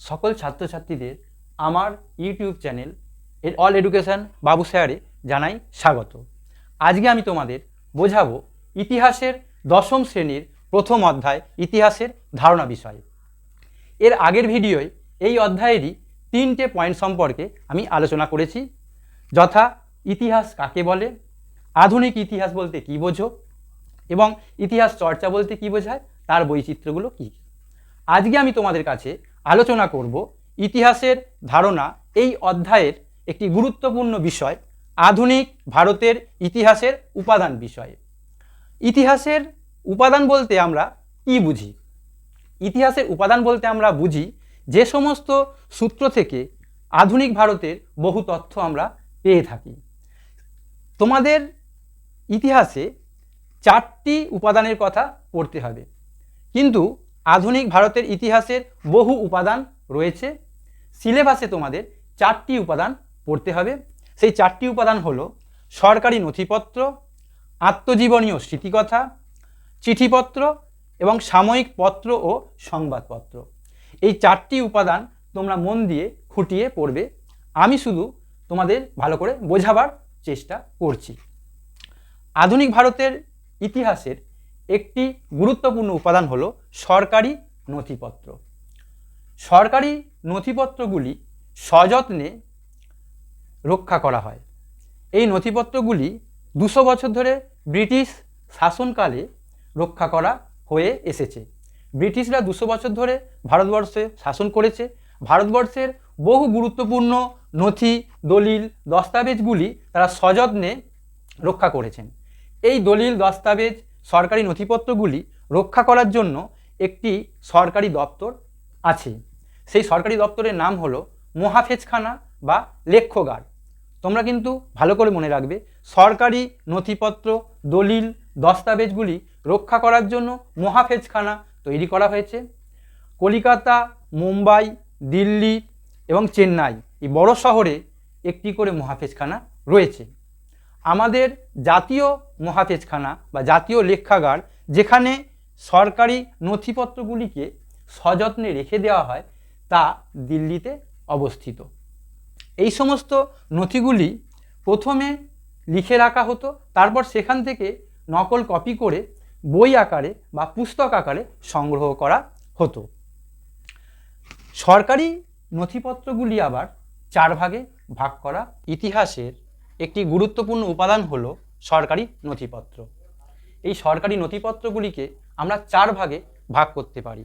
সকল ছাত্রছাত্রীদের আমার ইউটিউব চ্যানেল অল এডুকেশন বাবু স্যারে জানাই স্বাগত। আজকে আমি তোমাদের বোঝাবো ইতিহাসের দশম শ্রেণীর প্রথম অধ্যায় ইতিহাসের ধারণা বিষয়। এর আগের ভিডিওয় এই অধ্যায়েরই 3টে পয়েন্ট সম্পর্কে আমি আলোচনা করেছি, যথা ইতিহাস কাকে বলে, আধুনিক ইতিহাস বলতে কী বোঝো এবং ইতিহাস চর্চা বলতে কী বোঝায়, তার বৈচিত্র্যগুলো কী। আজকে আমি তোমাদের কাছে আলোচনা করব ইতিহাসের ধারণা এই অধ্যায়ের একটি গুরুত্বপূর্ণ বিষয়, আধুনিক ভারতের ইতিহাসের উপাদান বিষয়ে। ইতিহাসের উপাদান বলতে আমরা কী বুঝি? ইতিহাসের উপাদান বলতে আমরা বুঝি যে সমস্ত সূত্র থেকে আধুনিক ভারতের বহু তথ্য আমরা পেয়ে থাকি। তোমাদের ইতিহাসে 4টি উপাদানের কথা পড়তে হবে, কিন্তু আধুনিক ভারতের ইতিহাসের বহু উপাদান রয়েছে। সিলেবাসে তোমাদের 4টি উপাদান পড়তে হবে। সেই 4টি উপাদান হলো সরকারি নথিপত্র, আত্মজীবনীয় স্মৃতিকথা, চিঠিপত্র এবং সাময়িক পত্র ও সংবাদপত্র। এই 4টি উপাদান তোমরা মন দিয়ে খুঁটিয়ে পড়বে। আমি শুধু তোমাদের ভালো করে বোঝাবার চেষ্টা করছি। আধুনিক ভারতের ইতিহাসের একটি গুরুত্বপূর্ণ উপাদান হলো সরকারি নথিপত্র। সরকারি নথিপত্রগুলি সযত্নে রক্ষা করা হয়। এই নথিপত্রগুলি 200 বছর ধরে ব্রিটিশ শাসনকালে রক্ষা করা হয়ে এসেছে। ব্রিটিশরা 200 বছর ধরে ভারতবর্ষে শাসন করেছে। ভারতবর্ষের বহু গুরুত্বপূর্ণ নথি, দলিল, দস্তাবেজগুলি তারা সযত্নে রক্ষা করেছেন। এই দলিল, দস্তাবেজ, সরকারি নথিপত্রগুলি রক্ষা করার জন্য একটি সরকারি দপ্তর আছে। সেই সরকারি দপ্তরের নাম হলো মহাফেজখানা বা লেখ্যগার। তোমরা কিন্তু ভালো করে মনে রাখবে, সরকারি নথিপত্র, দলিল, দস্তাবেজগুলি রক্ষা করার জন্য মহাফেজখানা তৈরি করা হয়েছে। কলিকাতা, মুম্বাই, দিল্লি এবং চেন্নাই এই বড় শহরে একটি করে মহাফেজখানা রয়েছে। আমাদের জাতীয় মহাফেজখানা বা জাতীয় লেখাগার, যেখানে সরকারি নথিপত্রগুলিকে সযত্নে রেখে দেওয়া হয়, তা দিল্লিতে অবস্থিত। এই সমস্ত নথিগুলি প্রথমে লিখে রাখা হতো, তারপর সেখান থেকে নকল কপি করে বই আকারে বা পুস্তক আকারে সংগ্রহ করা হতো। সরকারি নথিপত্রগুলি আবার 4 ভাগে ভাগ করা। ইতিহাসের একটি গুরুত্বপূর্ণ উপাদান হলো সরকারি নথিপত্র। এই সরকারি নথিপত্রগুলিকে আমরা 4 ভাগে ভাগ করতে পারি।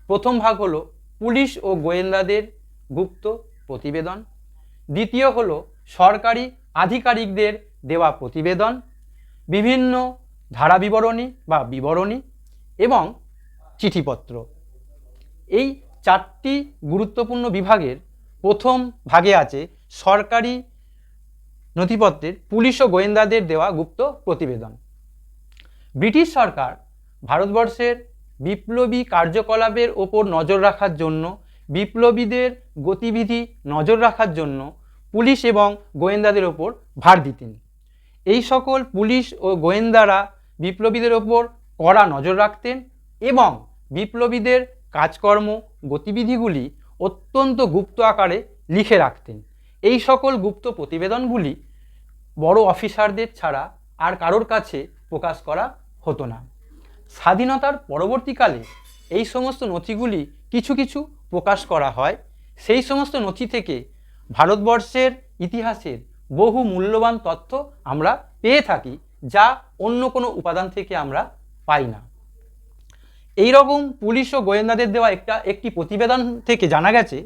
প্রথম ভাগ হলো পুলিশ ও গোয়েন্দাদের গুপ্ত প্রতিবেদন। দ্বিতীয় হলো সরকারি আধিকারিকদের দেওয়া প্রতিবেদন, বিভিন্ন ধারা বিবরণী বা বিবরণী এবং চিঠিপত্র। এই 4টি গুরুত্বপূর্ণ বিভাগের প্রথম ভাগে আছে সরকারি নথিপত্রের পুলিশ ও গোয়েন্দাদের দেওয়া গুপ্ত প্রতিবেদন। ব্রিটিশ সরকার ভারতবর্ষের বিপ্লবী কার্যকলাপের ওপর নজর রাখার জন্য, বিপ্লবীদের গতিবিধি নজর রাখার জন্য পুলিশ এবং গোয়েন্দাদের ওপর ভার দিতেন। এই সকল পুলিশ ও গোয়েন্দারা বিপ্লবীদের ওপর কড়া নজর রাখতেন এবং বিপ্লবীদের কাজকর্ম, গতিবিধিগুলি অত্যন্ত গুপ্ত আকারে লিখে রাখতেন। এই সকল গুপ্ত প্রতিবেদনগুলি বড় অফিসারদের ছাড়া আর কারোর কাছে প্রকাশ করা হতো না। স্বাধীনতার পরবর্তীকালে এই সমস্ত নথিগুলি কিছু কিছু প্রকাশ করা হয়। সেই সমস্ত নথি থেকে ভারতবর্ষের ইতিহাসের বহু মূল্যবান তথ্য আমরা পেয়ে থাকি, যা অন্য কোনো উপাদান থেকে আমরা পাই না। এই রকম পুলিশ ও গোয়েন্দাদের দেওয়া একটি প্রতিবেদন থেকে জানা গেছে,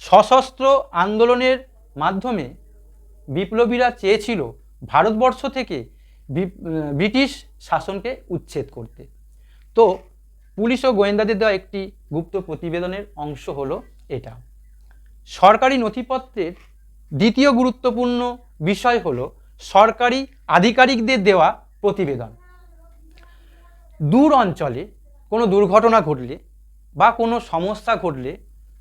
সশস্ত্র আন্দোলনের মাধ্যমে বিপ্লবীরা চেয়েছিল ভারতবর্ষ থেকে ব্রিটিশ শাসনকে উচ্ছেদ করতে। তো পুলিশ ও গোয়েন্দাদের দেওয়া একটি গুপ্ত প্রতিবেদনের অংশ হলো এটা। সরকারি নথিপত্রের দ্বিতীয় গুরুত্বপূর্ণ বিষয় হলো সরকারি আধিকারিকদের দেওয়া প্রতিবেদন। দূর অঞ্চলে কোনো দুর্ঘটনা ঘটলে বা কোনো সমস্যা ঘটলে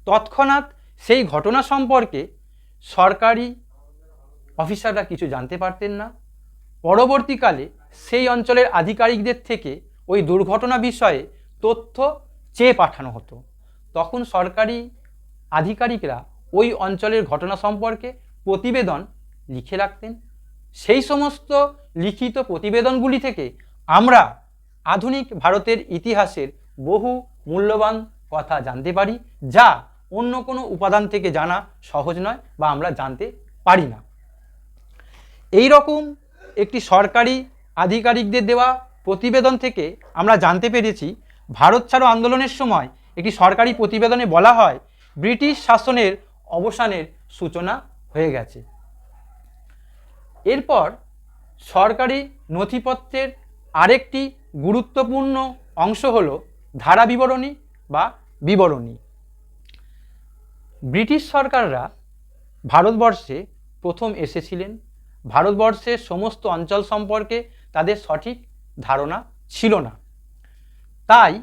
তৎক্ষণাৎ সেই ঘটনা সম্পর্কে সরকারি অফিসাররা কিছু জানতে পারতেন না। পরবর্তীকালে সেই অঞ্চলের আধিকারিকদের থেকে ওই দুর্ঘটনা বিষয়ে তথ্য চেয়ে পাঠানো হতো। তখন সরকারি আধিকারিকরা ওই অঞ্চলের ঘটনা সম্পর্কে প্রতিবেদন লিখে রাখতেন। সেই সমস্ত লিখিত প্রতিবেদনগুলি থেকে আমরা আধুনিক ভারতের ইতিহাসের বহু মূল্যবান কথা জানতে পারি, যা অন্য কোনো উপাদান থেকে জানা সহজ নয় বা আমরা জানতে পারি না। এই রকম একটি সরকারি আধিকারিকদের দেওয়া প্রতিবেদন থেকে আমরা জানতে পেরেছি ভারত ছাড়ো আন্দোলনের সময় একটি সরকারি প্রতিবেদনে বলা হয় ব্রিটিশ শাসনের অবসানের সূচনা হয়ে গেছে। এরপর সরকারি নথিপত্রের আরেকটি গুরুত্বপূর্ণ অংশ হল ধারা বিবরণী বা বিবরণী। ব্রিটিশ সরকাররা ভারতবর্ষে প্রথম এসেছিলেন। ভারতবর্ষের সমস্ত অঞ্চল সম্পর্কে তাদের সঠিক ধারণা ছিল না, তাই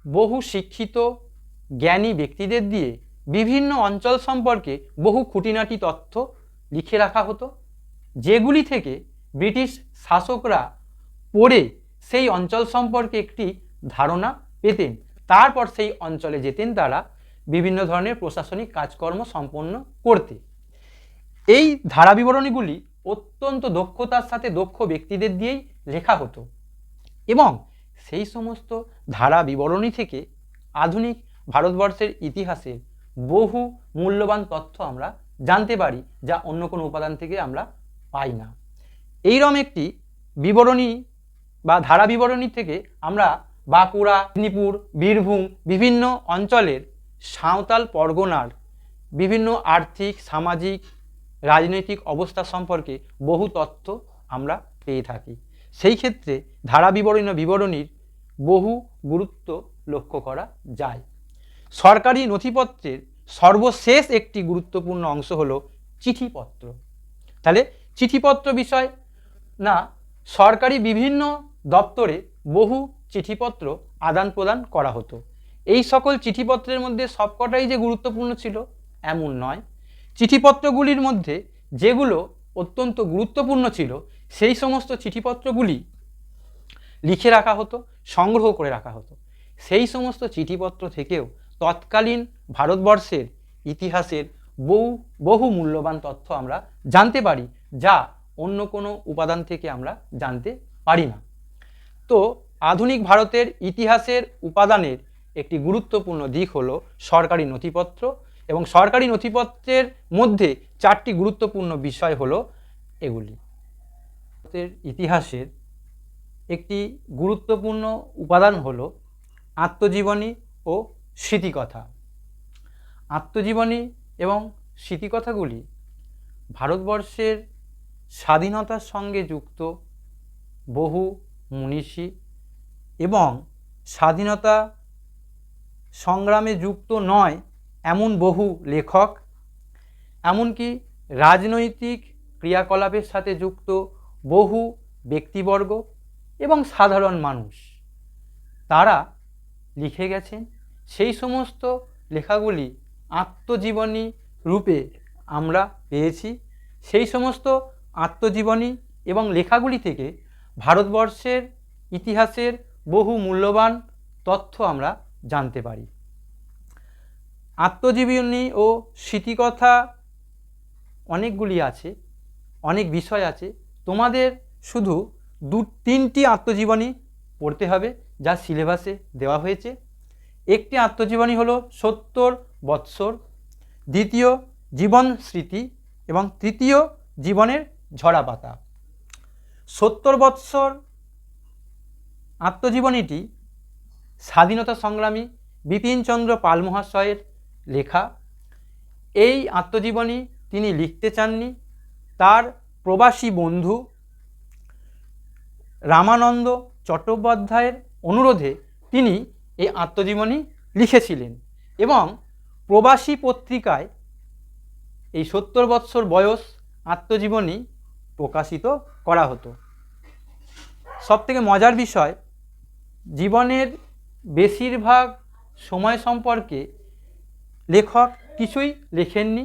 বহু শিক্ষিত জ্ঞানী ব্যক্তিদের দিয়ে বিভিন্ন অঞ্চল সম্পর্কে বহু খুঁটিনাটি তথ্য লিখে রাখা হতো, যেগুলি থেকে ব্রিটিশ শাসকরা পড়ে সেই অঞ্চল সম্পর্কে একটি ধারণা পেতেন। তারপর সেই অঞ্চলে যেতেন তারা বিভিন্ন ধরনের প্রশাসনিক কাজকর্ম সম্পন্ন করতে। এই ধারা বিবরণীগুলি অত্যন্ত দক্ষতার সাথে দক্ষ ব্যক্তিদের দিয়েই লেখা হতো এবং সেই সমস্ত ধারা বিবরণী থেকে আধুনিক ভারতবর্ষের ইতিহাসের বহু মূল্যবান তথ্য আমরা জানতে পারি, যা অন্য কোনো উপাদান থেকে আমরা পাই না। এইরকম একটি বিবরণী বা ধারা বিবরণী থেকে আমরা বাঁকুড়া, মেদিনীপুর, বীরভূম বিভিন্ন অঞ্চলের সাঁওতাল পরগনার বিভিন্ন আর্থিক, সামাজিক, রাজনৈতিক অবস্থা সম্পর্কে বহু তথ্য আমরা পেয়ে থাকি। সেই ক্ষেত্রে ধারা বিবরণীর বহু গুরুত্ব লক্ষ্য করা যায়। সরকারি নথিপত্রের সর্বশেষ একটি গুরুত্বপূর্ণ অংশ হলো চিঠিপত্র। তাহলে চিঠিপত্র বিষয় না, সরকারি বিভিন্ন দপ্তরে বহু চিঠিপত্র আদান প্রদান করা হতো। এই সকল চিঠিপত্রের মধ্যে সবকটাই যে গুরুত্বপূর্ণ ছিল এমন নয়। চিঠিপত্রগুলির মধ্যে যেগুলো অত্যন্ত গুরুত্বপূর্ণ ছিল সেই সমস্ত চিঠিপত্রগুলি লিখে রাখা হতো, সংগ্রহ করে রাখা হতো। সেই সমস্ত চিঠিপত্র থেকেও তৎকালীন ভারতবর্ষের ইতিহাসের বহু মূল্যবান তথ্য আমরা জানতে পারি, যা অন্য কোনো উপাদান থেকে আমরা জানতে পারি না। তো আধুনিক ভারতের ইতিহাসের উপাদানের একটি গুরুত্বপূর্ণ দিক হলো সরকারি নথিপত্র, এবং সরকারি নথিপত্রের মধ্যে চারটি গুরুত্বপূর্ণ বিষয় হলো এগুলি। ভারতের ইতিহাসের একটি গুরুত্বপূর্ণ উপাদান হলো আত্মজীবনী ও স্মৃতিকথা। আত্মজীবনী এবং স্মৃতিকথাগুলি ভারতবর্ষের স্বাধীনতার সঙ্গে যুক্ত বহু মনীষী এবং স্বাধীনতা সংগ্রামে যুক্ত নয় এমন বহু লেখক, এমনকি রাজনৈতিক ক্রিয়াকলাপের সাথে যুক্ত বহু ব্যক্তিবর্গ এবং সাধারণ মানুষ, তারা লিখে গেছেন। সেই সমস্ত লেখাগুলি আত্মজীবনী রূপে আমরা পেয়েছি। সেই সমস্ত আত্মজীবনী এবং লেখাগুলি থেকে ভারতবর্ষের ইতিহাসের বহু মূল্যবান তথ্য আমরা জানতে পারি। আত্মজীবনী ও স্মৃতিকথা অনেকগুলি আছে, অনেক বিষয় আছে। তোমাদের শুধু 2-3টি আত্মজীবনী পড়তে হবে, যা সিলেবাসে দেওয়া হয়েছে। একটি আত্মজীবনী হলো 70 বৎসর, দ্বিতীয় জীবন স্মৃতি এবং তৃতীয় জীবনের ঝরাপাতা। 70 বৎসর আত্মজীবনীটি স্বাধীনতা সংগ্রামী বিপিনচন্দ্র পাল মহাশয়ের লেখা। এই আত্মজীবনী তিনি লিখতে চাননি, তার প্রবাসী বন্ধু রামানন্দ চট্টোপাধ্যায়ের অনুরোধে তিনি এই আত্মজীবনী লিখেছিলেন এবং প্রবাসী পত্রিকায় এই 70 বৎসর বয়স আত্মজীবনী প্রকাশিত করা হতো। সবথেকে মজার বিষয়, জীবনের বেশিরভাগ সময় সম্পর্কে লেখক কিছুই লেখেননি,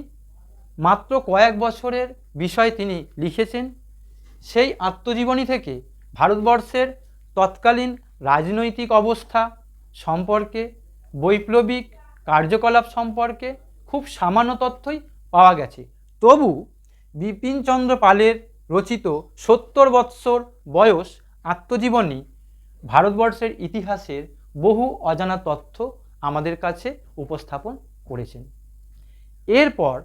মাত্র কয়েক বছরের বিষয় তিনি লিখেছেন। সেই আত্মজীবনী থেকে ভারতবর্ষের তৎকালীন রাজনৈতিক অবস্থা সম্পর্কে, বৈপ্লবিক কার্যকলাপ সম্পর্কে খুব সামান্য তথ্যই পাওয়া গেছে। তবু বিপিনচন্দ্র পালের রচিত 70 বৎসর বয়স আত্মজীবনী ভারতবর্ষের ইতিহাসের বহু অজানা তথ্য আমাদের কাছে উপস্থাপন করেছেন। এরপর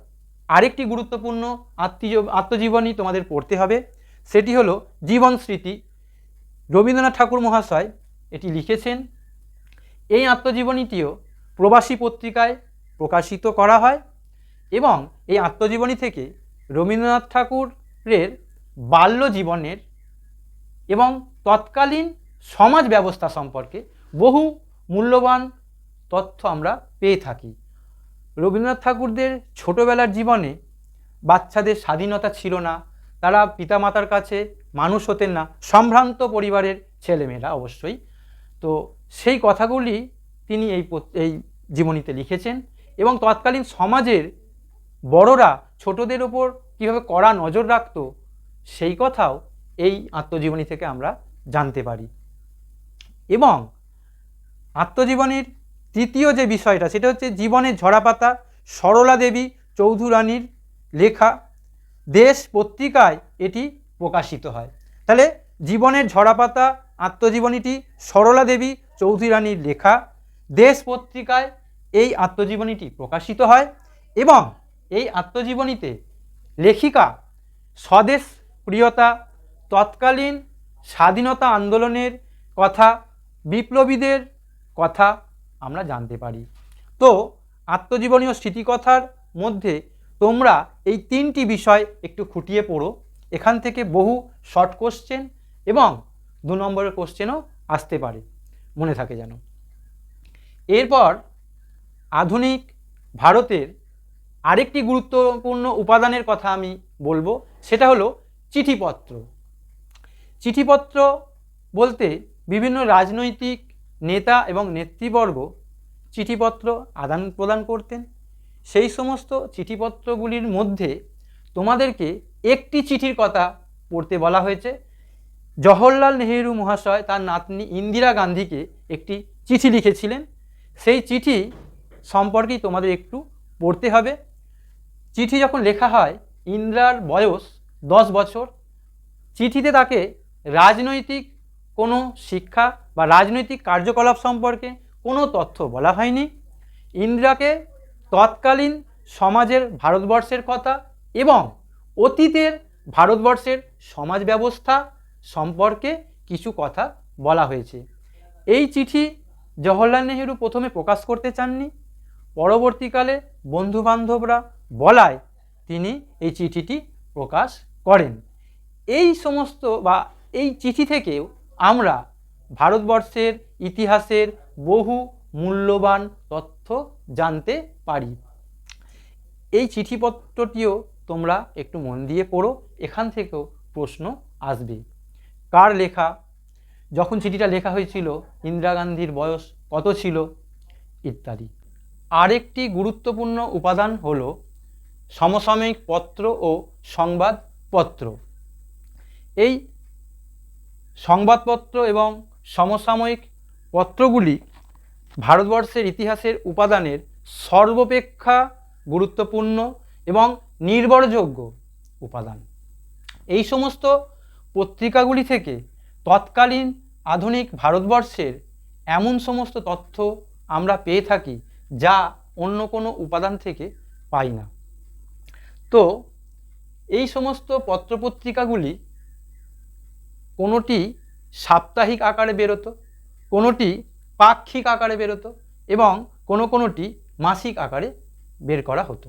আরেকটি গুরুত্বপূর্ণ আত্মজীবনী তোমাদের পড়তে হবে, সেটি হলো জীবন স্মৃতি। রবীন্দ্রনাথ ঠাকুর মহাশয় এটি লিখেছেন। এই আত্মজীবনীটিও প্রবাসী পত্রিকায় প্রকাশিত করা হয় এবং এই আত্মজীবনী থেকে রবীন্দ্রনাথ ঠাকুরের বাল্য জীবনের এবং তৎকালীন সমাজ ব্যবস্থা সম্পর্কে বহু মূল্যবান তথ্য আমরা পেয়ে থাকি। রবীন্দ্রনাথ ঠাকুরদের ছোটোবেলার জীবনে বাচ্চাদের স্বাধীনতা ছিল না, তারা পিতামাতার কাছে মানুষ হতেন না, সম্ভ্রান্ত পরিবারের ছেলেমেয়েরা অবশ্যই। তো সেই কথাগুলি তিনি এই জীবনীতে লিখেছেন এবং তৎকালীন সমাজের বড়রা ছোটদের ওপর কীভাবে কড়া নজর রাখত সেই কথাও এই আত্মজীবনী থেকে আমরা জানতে পারি। এবং আত্মজীবনীর তৃতীয় যে বিষয়টা সেটা হচ্ছে জীবনের ঝরাপাতা, সরলা দেবী চৌধুরানীর লেখা। দেশ পত্রিকায় এটি প্রকাশিত হয়। তাহলে জীবনের ঝরাপাতা আত্মজীবনীটি সরলা দেবী চৌধুরানীর লেখা, দেশ পত্রিকায় এই আত্মজীবনীটি প্রকাশিত হয় এবং এই আত্মজীবনীতে লেখিকা স্বদেশ প্রিয়তা, তৎকালীন স্বাধীনতা আন্দোলনের কথা, বিপ্লবীদের কথা আমরা জানতে পারি। তো আত্মজীবনী ও স্মৃতিকথার মধ্যে তোমরা এই তিনটি বিষয় একটু খুঁটিয়ে পড়ো। এখান থেকে বহু শর্ট কোশ্চেন এবং 2 নম্বরের কোশ্চেনও আসতে পারে, মনে থাকে যেন। এরপর আধুনিক ভারতের আরেকটি গুরুত্বপূর্ণ উপাদানের কথা আমি বলবো, সেটা হলো চিঠিপত্র। চিঠিপত্র বলতে বিভিন্ন রাজনৈতিক নেতা এবং নেতৃবর্গ চিঠিপত্র আদান প্রদান করতেন। সেই সমস্ত চিঠিপত্রগুলির মধ্যে তোমাদেরকে একটি চিঠির কথা পড়তে বলা হয়েছে। জওহরলাল নেহেরু মহাশয় তার নাতনি ইন্দিরা গান্ধীকে একটি চিঠি লিখেছিলেন। সেই চিঠি সম্পর্কেই তোমাদের একটু পড়তে হবে। চিঠি যখন লেখা হয়, ইন্দিরার বয়স 10 বছর। চিঠিতে তাকে রাজনৈতিক কোনো শিক্ষা বা রাজনৈতিক কার্যকলাপ সম্পর্কে কোনো তথ্য বলা হয়নি। ইন্দিরাকে তৎকালীন সমাজের ভারতবর্ষের কথা এবং অতীতের ভারতবর্ষের সমাজ ব্যবস্থা সম্পর্কে কিছু কথা বলা হয়েছে। এই চিঠি জওহরলাল নেহেরু প্রথমে প্রকাশ করতে চাননি, পরবর্তীকালে বন্ধুবান্ধবরা বলায় তিনি এই চিঠিটি প্রকাশ করেন। এই সমস্ত বা এই চিঠি থেকেও আমরা ভারতবর্ষের ইতিহাসের বহু মূল্যবান তথ্য জানতে পারি। এই চিঠিপত্রটিও তোমরা একটু মন দিয়ে পড়ো, এখান থেকেও প্রশ্ন আসবে। কার লেখা, যখন চিঠিটা লেখা হয়েছিল ইন্দিরা গান্ধীর বয়স কত ছিল, ইত্যাদি। আরেকটি গুরুত্বপূর্ণ উপাদান হলো সমসাময়িক পত্র ও সংবাদপত্র। এই সংবাদপত্র এবং সমসাময়িক পত্রগুলি ভারতবর্ষের ইতিহাসের উপাদানের সর্বাপেক্ষা গুরুত্বপূর্ণ এবং নির্ভরযোগ্য উপাদান। এই সমস্ত পত্রিকাগুলি থেকে তৎকালীন আধুনিক ভারতবর্ষের এমন সমস্ত তথ্য আমরা পেয়ে থাকি যা অন্য কোনো উপাদান থেকে পাই না। তো এই সমস্ত পত্রপত্রিকাগুলি কোনোটি সাপ্তাহিক আকারে বেরোতো, কোনোটি পাক্ষিক আকারে বেরোতো এবং কোনোটি মাসিক আকারে বের করা হতো।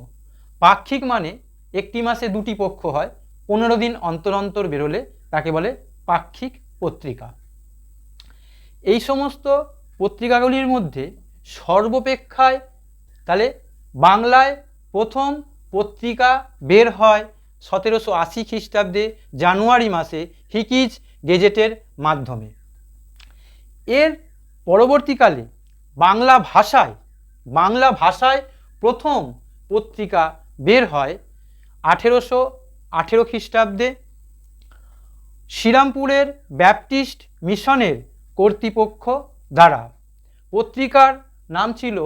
পাক্ষিক মানে একটি মাসে 2টি পক্ষ হয়, 15 দিন অন্তর অন্তর বেরোলে তাকে বলে পাক্ষিক পত্রিকা। এই সমস্ত পত্রিকাগুলির মধ্যে সর্বাপেক্ষায় তাহলে বাংলায় প্রথম পত্রিকা বের হয় 1780 খ্রিস্টাব্দে জানুয়ারি মাসে হিকিজ গেজেটের মাধ্যমে। এর পরবর্তীকালে বাংলা ভাষায় প্রথম পত্রিকা বের হয় 1818 খ্রিস্টাব্দে শ্রীরামপুরের ব্যাপটিস্ট মিশনের কর্তৃপক্ষ দ্বারা। পত্রিকার নাম ছিল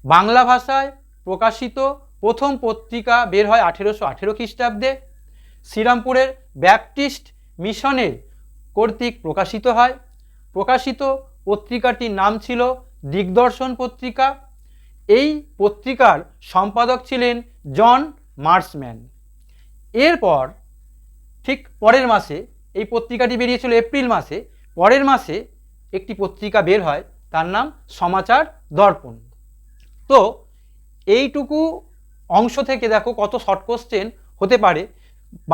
বাংলা ভাষায় প্রকাশিত প্রথম পত্রিকা বের হয় 1818 খ্রিস্টাব্দে। শ্রীরামপুরের ব্যাপটিস্ট মিশনের কর্তৃক প্রকাশিত হয়। প্রকাশিত পত্রিকাটির নাম ছিল দিগদর্শন পত্রিকা। এই পত্রিকার সম্পাদক ছিলেন জন মার্সম্যান। এরপর ঠিক পরের মাসে, এই পত্রিকাটি বেরিয়েছিল এপ্রিল মাসে, পরের মাসে একটি পত্রিকা বের হয়, তার নাম সমাচার দর্পণ। তো এইটুকু অংশ থেকে দেখো কত শর্ট কোশ্চেন হতে পারে।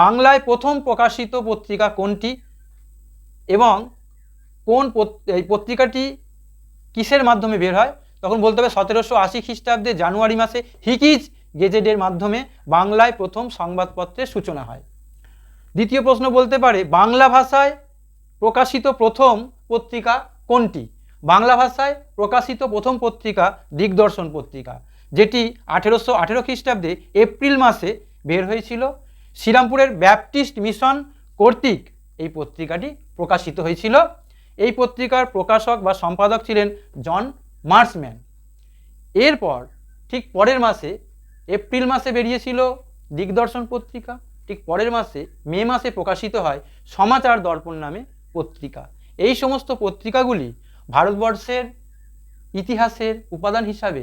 বাংলায় প্রথম প্রকাশিত পত্রিকা কোনটি এবং কোন এই পত্রিকাটি কিসের মাধ্যমে বের হয়, তখন বলতে হবে 1780 খ্রিস্টাব্দে জানুয়ারি মাসে হিকিজ গেজেটের মাধ্যমে বাংলায় প্রথম সংবাদপত্রের সূচনা হয়। দ্বিতীয় প্রশ্ন বলতে পারে বাংলা ভাষায় প্রকাশিত প্রথম পত্রিকা কোনটি। বাংলা ভাষায় প্রকাশিত প্রথম পত্রিকা দিগদর্শন পত্রিকা, যেটি 1818 খ্রিস্টাব্দে এপ্রিল মাসে বের হয়েছিল। শ্রীরামপুরের ব্যাপটিস্ট মিশন কর্তৃক এই পত্রিকাটি প্রকাশিত হয়েছিল। এই পত্রিকার প্রকাশক বা সম্পাদক ছিলেন জন মার্সম্যান। এরপর ঠিক পরের মাসে, এপ্রিল মাসে বেরিয়েছিল দিগদর্শন পত্রিকা, ঠিক পরের মাসে মে মাসে প্রকাশিত হয় সমাচার দর্পণ নামে পত্রিকা। এই সমস্ত পত্রিকাগুলি ভারতবর্ষের ইতিহাসের উপাদান হিসাবে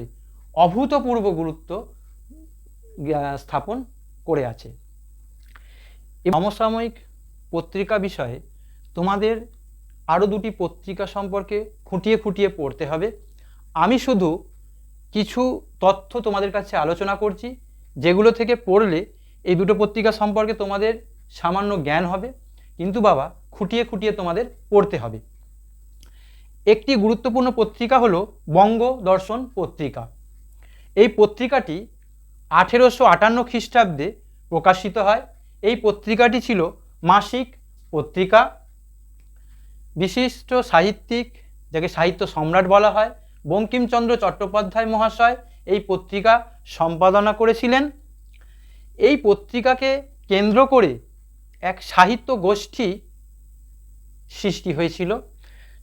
অভূতপূর্ব গুরুত্ব স্থাপন করে আছে। সমসাময়িক পত্রিকা বিষয়ে তোমাদের আরও দুটি পত্রিকা সম্পর্কে খুঁটিয়ে খুঁটিয়ে পড়তে হবে। আমি শুধু কিছু তথ্য তোমাদের কাছে আলোচনা করছি, যেগুলো থেকে পড়লে এই দুটো পত্রিকা সম্পর্কে তোমাদের সামান্য জ্ঞান হবে, কিন্তু বাবা খুঁটিয়ে খুঁটিয়ে তোমাদের পড়তে হবে। একটি গুরুত্বপূর্ণ পত্রিকা হলো বঙ্গদর্শন পত্রিকা। এই পত্রিকাটি 1858 খ্রিস্টাব্দে প্রকাশিত হয়। এই পত্রিকাটি ছিল মাসিক পত্রিকা। বিশিষ্ট সাহিত্যিক, যাকে সাহিত্য সম্রাট বলা হয়, বঙ্কিমচন্দ্র চট্টোপাধ্যায় মহাশয় এই পত্রিকা সম্পাদনা করেছিলেন। এই পত্রিকাকে কেন্দ্র করে এক সাহিত্য গোষ্ঠী সৃষ্টি হয়েছিল।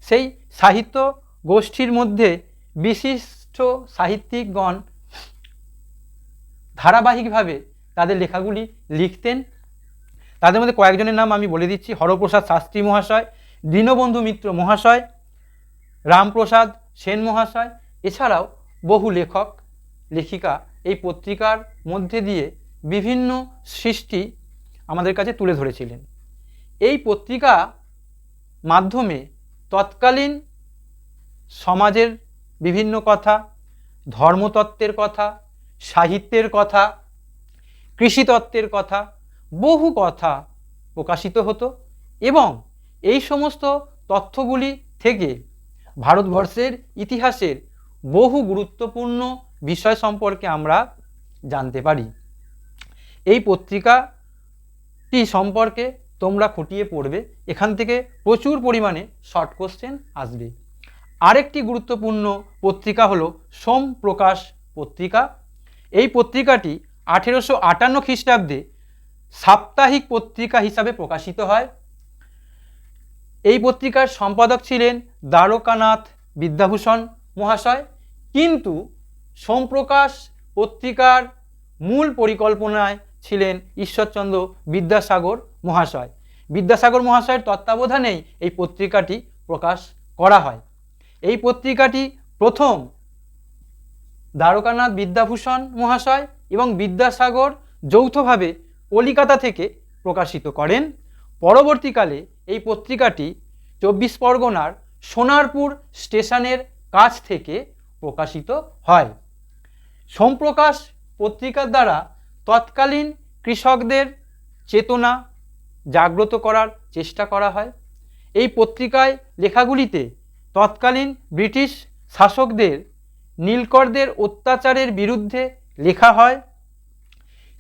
সেই সাহিত্য গোষ্ঠীর মধ্যে বিশিষ্ট সাহিত্যিকগণ ধারাবাহিকভাবে তাদের লেখাগুলি লিখতেন। তাদের মধ্যে কয়েকজনের নাম আমি বলে দিচ্ছি: হরপ্রসাদ শাস্ত্রী মহাশয়, দীনবন্ধু মিত্র মহাশয়, রামপ্রসাদ সেন মহাশয়। এছাড়াও বহু লেখক লেখিকা এই পত্রিকার মধ্যে দিয়ে বিভিন্ন সৃষ্টি আমাদের কাছে তুলে ধরেছিলেন। এই পত্রিকা মাধ্যমে তৎকালীন সমাজের বিভিন্ন কথা, ধর্মতত্ত্বের কথা, সাহিত্যের কথা, কৃষিতত্ত্বের কথা, বহু কথা প্রকাশিত হতো এবং এই সমস্ত তথ্যগুলি থেকে ভারতবর্ষের ইতিহাসের বহু গুরুত্বপূর্ণ বিষয় সম্পর্কে আমরা জানতে পারি। এই পত্রিকাটি সম্পর্কে তোমরা খুঁটিয়ে পড়বে, এখান থেকে প্রচুর পরিমাণে শর্ট কোশ্চেন আসবে। আরেকটি গুরুত্বপূর্ণ পত্রিকা হলো সোম প্রকাশ পত্রিকা। এই পত্রিকাটি 1858 খ্রিস্টাব্দে সাপ্তাহিক পত্রিকা হিসাবে প্রকাশিত হয়। এই পত্রিকার সম্পাদক ছিলেন দ্বারকানাথ বিদ্যাভূষণ মহাশয়, কিন্তু সোমপ্রকাশ পত্রিকার মূল পরিকল্পনায় ছিলেন ঈশ্বরচন্দ্র বিদ্যাসাগর মহাশয়। বিদ্যাসাগর মহাশয়ের তত্ত্বাবধানেই এই পত্রিকাটি প্রকাশ করা হয়। এই পত্রিকাটি প্রথম দ্বারকানাথ বিদ্যাভূষণ মহাশয় এবং বিদ্যাসাগর যৌথভাবে কলিকাতা থেকে প্রকাশিত করেন। পরবর্তীকালে এই পত্রিকাটি 24 পরগনার সোনারপুর স্টেশনের কাছ থেকে প্রকাশিত হয়। সোমপ্রকাশ পত্রিকার দ্বারা তৎকালীন কৃষকদের চেতনা জাগ্রত করার চেষ্টা করা হয়। এই পত্রিকায় লেখাগুলিতে তৎকালীন ব্রিটিশ শাসকদের নীলকরদের অত্যাচারের বিরুদ্ধে লেখা হয়।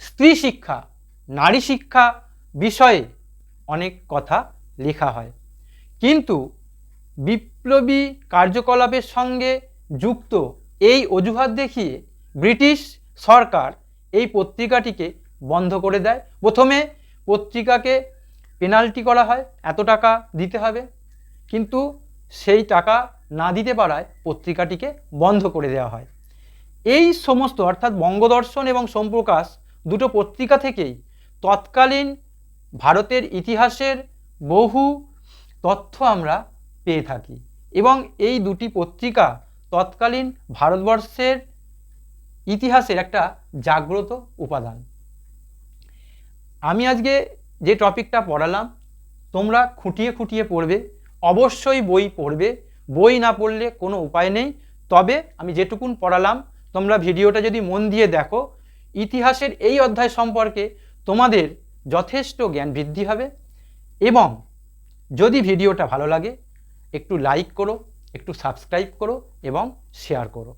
স্ত্রী শিক্ষা, নারী শিক্ষা বিষয়ে অনেক কথা লেখা হয়, কিন্তু বিপ্লবী কার্যকলাপের সঙ্গে যুক্ত এই অজুহাত দেখিয়ে ব্রিটিশ সরকার এই পত্রিকাটিকে বন্ধ করে দেয়। প্রথমে পত্রিকাকে পেনাল্টি করা হয়, এত টাকা দিতে হবে, কিন্তু সেই টাকা না দিতে পারায় পত্রিকাটিকে বন্ধ করে দেওয়া হয়। এই সমস্ত অর্থাৎ বঙ্গদর্শন এবং সোমপ্রকাশ দুটো পত্রিকা থেকেই তৎকালীন ভারতের ইতিহাসের বহু তথ্য আমরা পেয়ে থাকি এবং এই দুটি পত্রিকা তৎকালীন ভারতবর্ষের ইতিহাসের একটা জাগ্রত উপাদান। আমি আজকে যে টপিকটা পড়ালাম তোমরা খুঁটিয়ে খুঁটিয়ে পড়বে, অবশ্যই বই পড়বে, বই না পড়লে কোনো উপায় নেই। তবে আমি যেটুকুন পড়ালাম তোমরা ভিডিওটা যদি মন দিয়ে দেখো, ইতিহাসের এই অধ্যায় সম্পর্কে তোমাদের যথেষ্ট জ্ঞান বৃদ্ধি হবে। এবং যদি ভিডিওটা ভালো লাগে একটু লাইক করো, একটু সাবস্ক্রাইব করো এবং শেয়ার করো।